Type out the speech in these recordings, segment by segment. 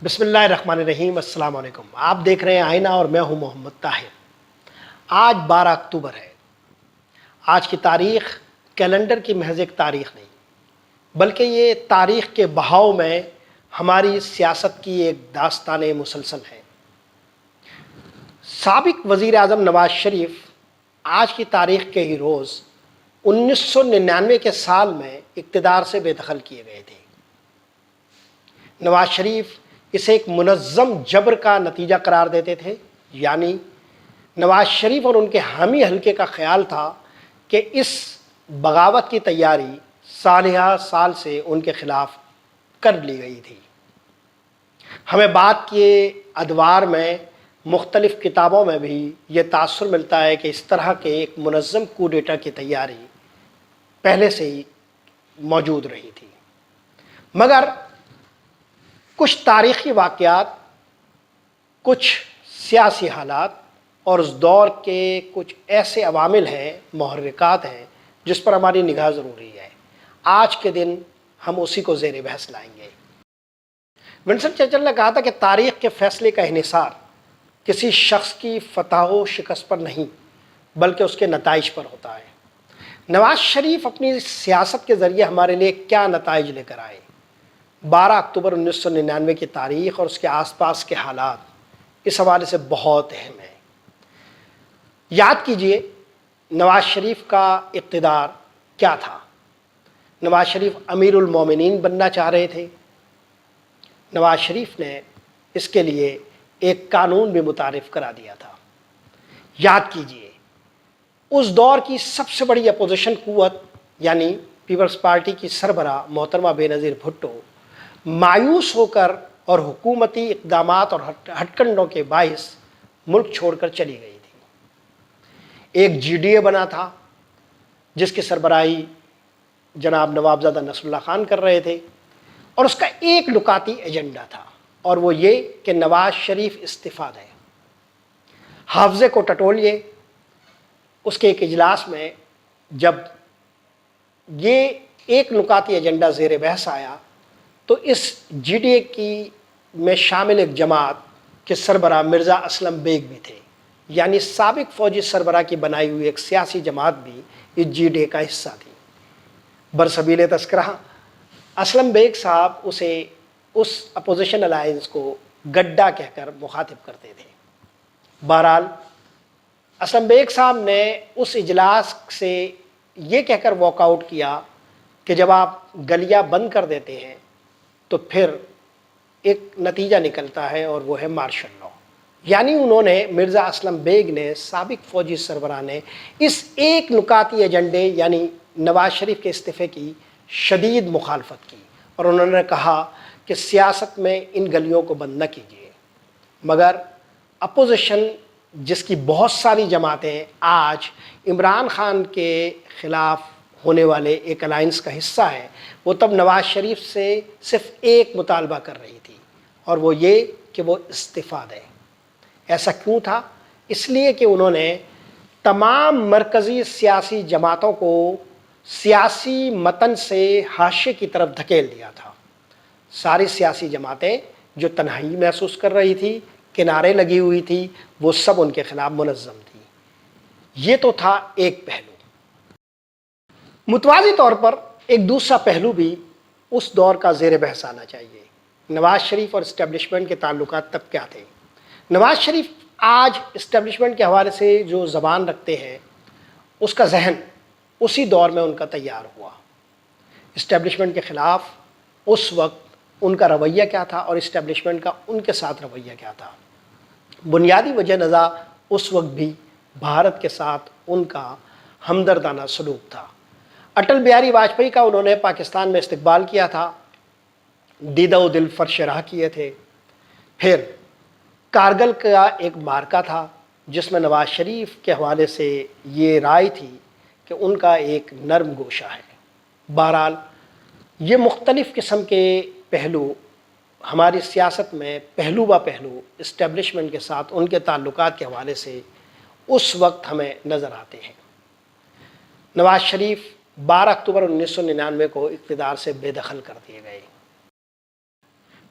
بسم اللہ الرحمن الرحیم۔ السلام علیکم۔ آپ دیکھ رہے ہیں آئینہ اور میں ہوں محمد طاہر۔ آج 12 اکتوبر ہے۔ آج کی تاریخ کیلنڈر کی محض ایک تاریخ نہیں، بلکہ یہ تاریخ کے بہاؤ میں ہماری سیاست کی ایک داستان مسلسل ہے۔ سابق وزیر اعظم نواز شریف آج کی تاریخ کے ہی روز 1999 کے سال میں اقتدار سے بے دخل کیے گئے تھے۔ نواز شریف اسے ایک منظم جبر کا نتیجہ قرار دیتے تھے، یعنی نواز شریف اور ان کے حامی حلقے کا خیال تھا کہ اس بغاوت کی تیاری سالہ سال سے ان کے خلاف کر لی گئی تھی۔ ہمیں بات کے ادوار میں مختلف کتابوں میں بھی یہ تاثر ملتا ہے کہ اس طرح کے ایک منظم کو ڈیٹا کی تیاری پہلے سے ہی موجود رہی تھی، مگر کچھ تاریخی واقعات، کچھ سیاسی حالات اور اس دور کے کچھ ایسے عوامل ہیں، محرکات ہیں، جس پر ہماری نگاہ ضروری ہے۔ آج کے دن ہم اسی کو زیر بحث لائیں گے۔ ونسٹن چرچل نے کہا تھا کہ تاریخ کے فیصلے کا انحصار کسی شخص کی فتح و شکست پر نہیں، بلکہ اس کے نتائج پر ہوتا ہے۔ نواز شریف اپنی سیاست کے ذریعے ہمارے لیے کیا نتائج لے کر آئے؟ 12 اکتوبر 1999 کی تاریخ اور اس کے آس پاس کے حالات اس حوالے سے بہت اہم ہیں۔ یاد کیجئے نواز شریف کا اقتدار کیا تھا۔ نواز شریف امیر المومنین بننا چاہ رہے تھے۔ نواز شریف نے اس کے لیے ایک قانون بھی متعارف کرا دیا تھا۔ یاد کیجئے اس دور کی سب سے بڑی اپوزیشن قوت یعنی پیپلز پارٹی کی سربراہ محترمہ بے نظیر بھٹو مایوس ہو کر اور حکومتی اقدامات اور ہٹ کنڈوں کے باعث ملک چھوڑ کر چلی گئی تھی۔ ایک جی ڈی اے بنا تھا جس کی سربراہی جناب نوابزادہ نصر اللہ خان کر رہے تھے، اور اس کا ایک نکاتی ایجنڈا تھا، اور وہ یہ کہ نواز شریف استعفیٰ دیں۔ حافظے کو ٹٹولیے اس کے ایک اجلاس میں جب یہ ایک نکاتی ایجنڈا زیر بحث آیا تو اس جی ڈی اے کی میں شامل ایک جماعت کے سربراہ مرزا اسلم بیگ بھی تھے، یعنی سابق فوجی سربراہ کی بنائی ہوئی ایک سیاسی جماعت بھی اس جی ڈی اے کا حصہ تھی۔ برسبیل تذکرہ اسلم بیگ صاحب اس اپوزیشن الائنس کو گڈھا کہہ کر مخاطب کرتے تھے۔ بہرحال اسلم بیگ صاحب نے اس اجلاس سے یہ کہہ کر واک آؤٹ کیا کہ جب آپ گلیاں بند کر دیتے ہیں تو پھر ایک نتیجہ نکلتا ہے، اور وہ ہے مارشل لاء۔ یعنی انہوں نے مرزا اسلم بیگ نے سابق فوجی سربراہ نے اس ایک نکاتی ایجنڈے یعنی نواز شریف کے استعفے کی شدید مخالفت کی، اور انہوں نے کہا کہ سیاست میں ان گلیوں کو بند نہ کیجیے۔ مگر اپوزیشن جس کی بہت ساری جماعتیں آج عمران خان کے خلاف ہونے والے ایک الائنس کا حصہ ہے، وہ تب نواز شریف سے صرف ایک مطالبہ کر رہی تھی، اور وہ یہ کہ وہ استعفیٰ دیں۔ ایسا کیوں تھا؟ اس لیے کہ انہوں نے تمام مرکزی سیاسی جماعتوں کو سیاسی متن سے حاشیے کی طرف دھکیل دیا تھا۔ ساری سیاسی جماعتیں جو تنہائی محسوس کر رہی تھی، کنارے لگی ہوئی تھی، وہ سب ان کے خلاف منظم تھی۔ یہ تو تھا ایک پہلو۔ متوازی طور پر ایک دوسرا پہلو بھی اس دور کا زیر بحث آنا چاہیے۔ نواز شریف اور اسٹیبلشمنٹ کے تعلقات تب کیا تھے؟ نواز شریف آج اسٹیبلشمنٹ کے حوالے سے جو زبان رکھتے ہیں، اس کا ذہن اسی دور میں ان کا تیار ہوا۔ اسٹیبلشمنٹ کے خلاف اس وقت ان کا رویہ کیا تھا اور اسٹیبلشمنٹ کا ان کے ساتھ رویہ کیا تھا؟ بنیادی وجہ نظر اس وقت بھی بھارت کے ساتھ ان کا ہمدردانہ سلوک تھا۔ اٹل بہاری واجپئی کا انہوں نے پاکستان میں استقبال کیا تھا، دیدہ و دل فرش راہ کیے تھے۔ پھر کارگل کا ایک معرکہ تھا جس میں نواز شریف کے حوالے سے یہ رائے تھی کہ ان کا ایک نرم گوشہ ہے۔ بہرحال یہ مختلف قسم کے پہلو ہماری سیاست میں پہلو با پہلو اسٹیبلشمنٹ کے ساتھ ان کے تعلقات کے حوالے سے اس وقت ہمیں نظر آتے ہیں۔ نواز شریف 12 اکتوبر 1999 کو اقتدار سے بے دخل کر دیے گئے۔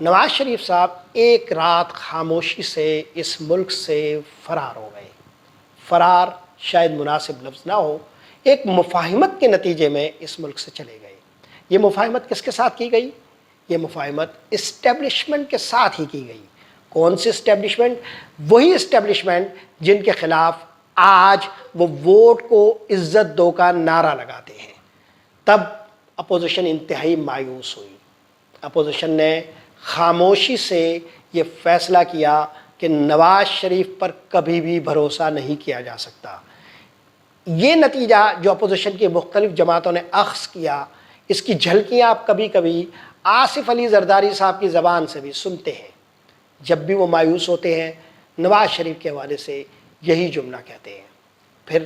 نواز شریف صاحب ایک رات خاموشی سے اس ملک سے فرار ہو گئے. فرار شاید مناسب لفظ نہ ہو، ایک مفاہمت کے نتیجے میں اس ملک سے چلے گئے. یہ مفاہمت کس کے ساتھ کی گئی؟ یہ مفاہمت اسٹیبلشمنٹ کے ساتھ ہی کی گئی. کون سی اسٹیبلشمنٹ؟ وہی اسٹیبلشمنٹ جن کے خلاف آج وہ ووٹ کو عزت دو کا نعرہ لگاتے ہیں. تب اپوزیشن انتہائی مایوس ہوئی. اپوزیشن نے خاموشی سے یہ فیصلہ کیا کہ نواز شریف پر کبھی بھی بھروسہ نہیں کیا جا سکتا. یہ نتیجہ جو اپوزیشن کی مختلف جماعتوں نے اخذ کیا، اس کی جھلکیاں آپ کبھی کبھی آصف علی زرداری صاحب کی زبان سے بھی سنتے ہیں. جب بھی وہ مایوس ہوتے ہیں نواز شریف کے حوالے سے یہی جملہ کہتے ہیں. پھر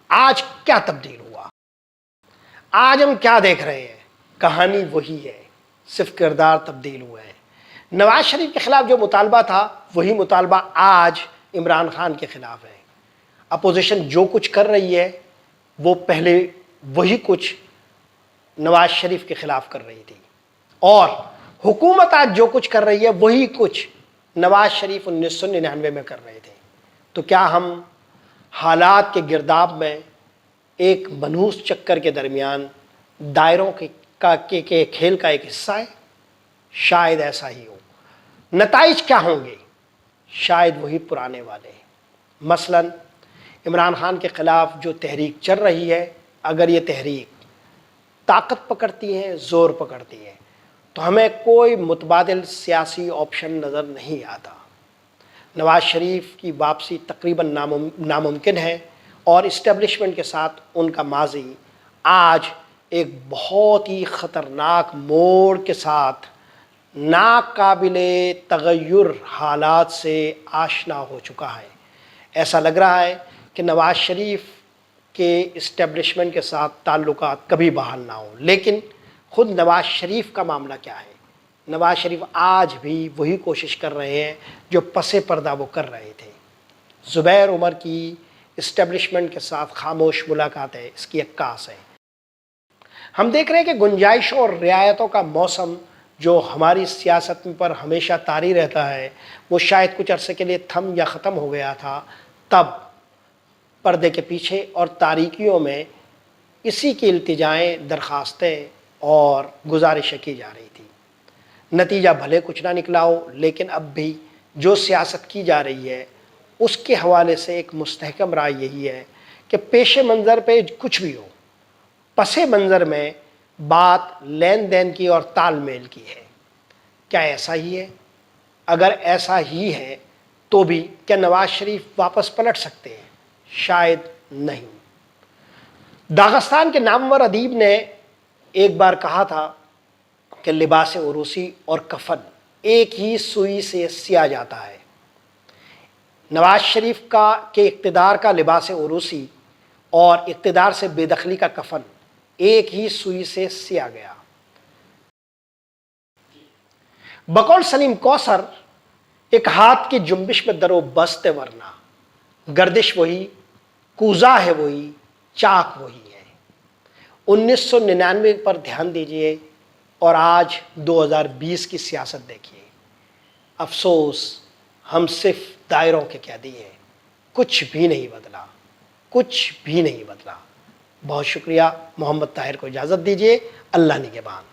آج کیا تبدیل ہوا؟ آج ہم کیا دیکھ رہے ہیں؟ کہانی وہی ہے، صرف کردار تبدیل ہوئے ہیں. نواز شریف کے خلاف جو مطالبہ تھا وہی مطالبہ آج عمران خان کے خلاف ہے. اپوزیشن جو کچھ کر رہی ہے وہ پہلے وہی کچھ نواز شریف کے خلاف کر رہی تھی، اور حکومت آج جو کچھ کر رہی ہے وہی کچھ نواز شریف 1999 میں کر رہے تھے. تو کیا ہم حالات کے گرداب میں ایک منحوس چکر کے درمیان دائروں کے کھیل کا ایک حصہ ہے؟ شاید ایسا ہی ہو. نتائج کیا ہوں گے؟ شاید وہی پرانے والے. مثلا عمران خان کے خلاف جو تحریک چل رہی ہے، اگر یہ تحریک طاقت پکڑتی ہے، زور پکڑتی ہے، تو ہمیں کوئی متبادل سیاسی آپشن نظر نہیں آتا. نواز شریف کی واپسی تقریباً ناممکن ہے، اور اسٹیبلشمنٹ کے ساتھ ان کا ماضی آج ایک بہت ہی خطرناک موڑ کے ساتھ ناقابل تغیر حالات سے آشنا ہو چکا ہے. ایسا لگ رہا ہے کہ نواز شریف کے اسٹیبلشمنٹ کے ساتھ تعلقات کبھی بحال نہ ہوں. لیکن خود نواز شریف کا معاملہ کیا ہے؟ نواز شریف آج بھی وہی کوشش کر رہے ہیں جو پس پردہ وہ کر رہے تھے. زبیر عمر کی اسٹیبلشمنٹ کے ساتھ خاموش ملاقات ہے، اس کی عکاس ہے. ہم دیکھ رہے ہیں کہ گنجائشوں اور رعایتوں کا موسم جو ہماری سیاست پر ہمیشہ طاری رہتا ہے، وہ شاید کچھ عرصے کے لیے تھم یا ختم ہو گیا تھا. تب پردے کے پیچھے اور تاریکیوں میں اسی کی التجائیں، درخواستیں اور گزارشیں کی جا رہی تھی. نتیجہ بھلے کچھ نہ نکلا ہو، لیکن اب بھی جو سیاست کی جا رہی ہے اس کے حوالے سے ایک مستحکم رائے یہی ہے کہ پیش منظر پہ کچھ بھی ہو، پس منظر میں بات لین دین کی اور تال میل کی ہے. کیا ایسا ہی ہے؟ اگر ایسا ہی ہے تو بھی کیا نواز شریف واپس پلٹ سکتے ہیں؟ شاید نہیں. داغستان کے نامور ادیب نے ایک بار کہا تھا کہ لباس عروسی اور کفن ایک ہی سوئی سے سیا جاتا ہے. نواز شریف کے اقتدار کا لباس عروسی اور اقتدار سے بے دخلی کا کفن ایک ہی سوئی سے سیا گیا. بقول سلیم کوثر، ایک ہاتھ کی جنبش میں در و بست ورنہ، گردش وہی، کوزہ ہے وہی، چاک وہی ہے. 1999 پر دھیان دیجئے اور آج 2020 کی سیاست دیکھیے. افسوس ہم صرف دائروں کے قیدی ہیں. کچھ بھی نہیں بدلا، کچھ بھی نہیں بدلا. بہت شکریہ. محمد طاہر کو اجازت دیجیے. اللہ نگہبان.